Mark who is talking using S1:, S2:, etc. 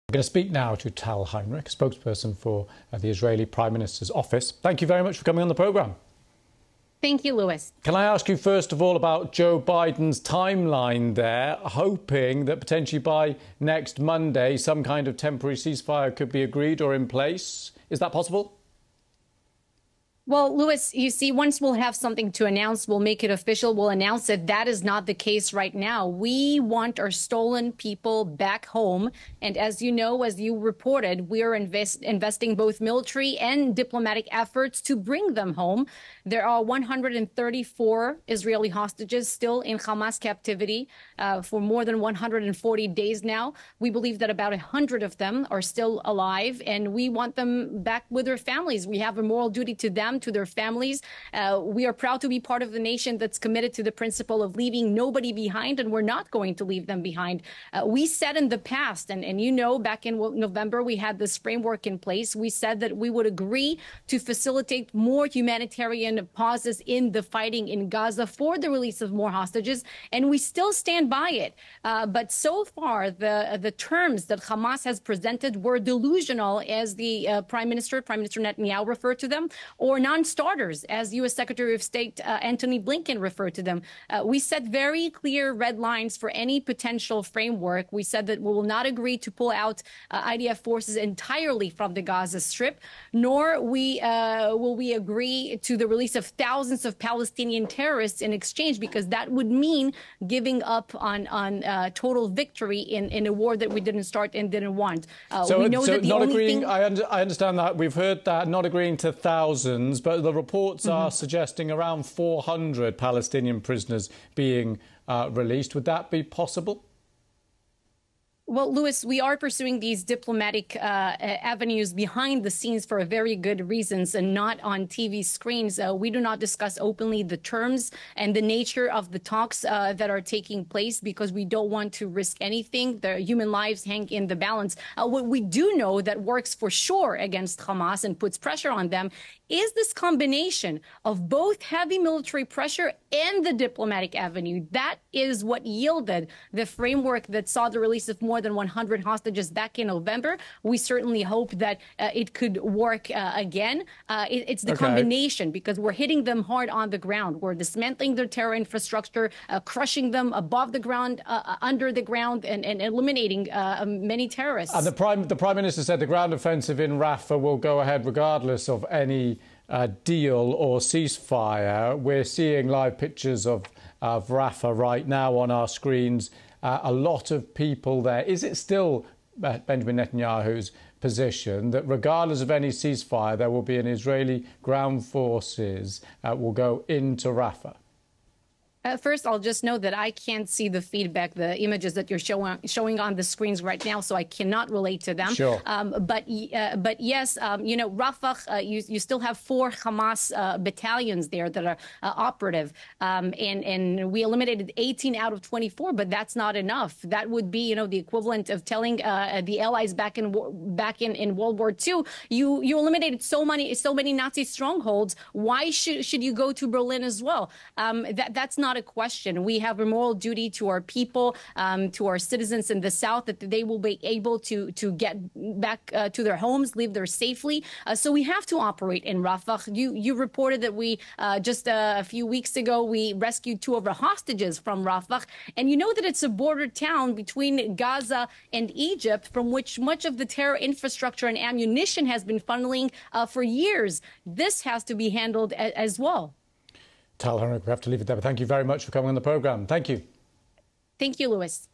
S1: We're going to speak now to Tal Heinrich, spokesperson for the Israeli Prime Minister's office. Thank you very much for coming on the programme.
S2: Thank you, Lewis.
S1: Can I ask you first of all about Joe Biden's timeline there, hoping that potentially by next Monday some kind of temporary ceasefire could be agreed or in place? Is that possible?
S2: Well, Lewis, you see, once we'll have something to announce, we'll make it official, we'll announce it. That is not the case right now. We want our stolen people back home. And as you know, as you reported, we are investing both military and diplomatic efforts to bring them home. There are 134 Israeli hostages still in Hamas captivity for more than 140 days now. We believe that about 100 of them are still alive, and we want them back with their families. We have a moral duty to them, to their families. We are proud to be part of the nation that's committed to the principle of leaving nobody behind, and we're not going to leave them behind. We said in the past, and you know, back in November, we had this framework in place. We said that we would agree to facilitate more humanitarian pauses in the fighting in Gaza for the release of more hostages, and we still stand by it. But so far, the terms that Hamas has presented were delusional, as the Prime Minister Netanyahu referred to them, or non-starters, as U.S. Secretary of State Antony Blinken referred to them. We set very clear red lines for any potential framework. We said that we will not agree to pull out IDF forces entirely from the Gaza Strip, nor will we agree to the release of thousands of Palestinian terrorists in exchange, because that would mean giving up on total victory in a war that we didn't start and didn't want.
S1: So,
S2: we know that the
S1: not
S2: only
S1: agreeing,
S2: thing...
S1: I understand that. We've heard that, not agreeing to thousands, but the reports are suggesting around 400 Palestinian prisoners being released. Would that be possible?
S2: Well, Lewis, we are pursuing these diplomatic avenues behind the scenes for very good reasons, and not on TV screens. We do not discuss openly the terms and the nature of the talks that are taking place, because we don't want to risk anything. The human lives hang in the balance. What we do know that works for sure against Hamas and puts pressure on them is this combination of both heavy military pressure and the diplomatic avenue. That is what yielded the framework that saw the release of more than 100 hostages back in November. We certainly hope that it could work again. It's the combination, because we're hitting them hard on the ground. We're dismantling their terror infrastructure, crushing them above the ground, under the ground, and eliminating many terrorists.
S1: And the Prime Minister said the ground offensive in Rafah will go ahead regardless of any deal or ceasefire. We're seeing live pictures of Rafah right now on our screens. A lot of people there. Is it still Benjamin Netanyahu's position that regardless of any ceasefire, there will be an Israeli ground forces will go into Rafah?
S2: First, I'll just note that I can't see the feedback, the images that you're showing on the screens right now, so I cannot relate to them.
S1: Sure.
S2: But yes, you know, Rafah, you still have 4 Hamas battalions there that are operative, and we eliminated 18 out of 24, but that's not enough. That would be, you know, the equivalent of telling the Allies back in World War II, you eliminated so many Nazi strongholds. Why should you go to Berlin as well? That's not a question. We have a moral duty to our people, to our citizens in the South, that they will be able to get back to their homes, live there safely. So we have to operate in Rafah. You reported that we just a few weeks ago, we rescued 2 of our hostages from Rafah. And you know that it's a border town between Gaza and Egypt, from which much of the terror infrastructure and ammunition has been funneling for years. This has to be handled as well.
S1: Tal Heinrich, we have to leave it there, but thank you very much for coming on the programme. Thank you.
S2: Thank you, Lewis.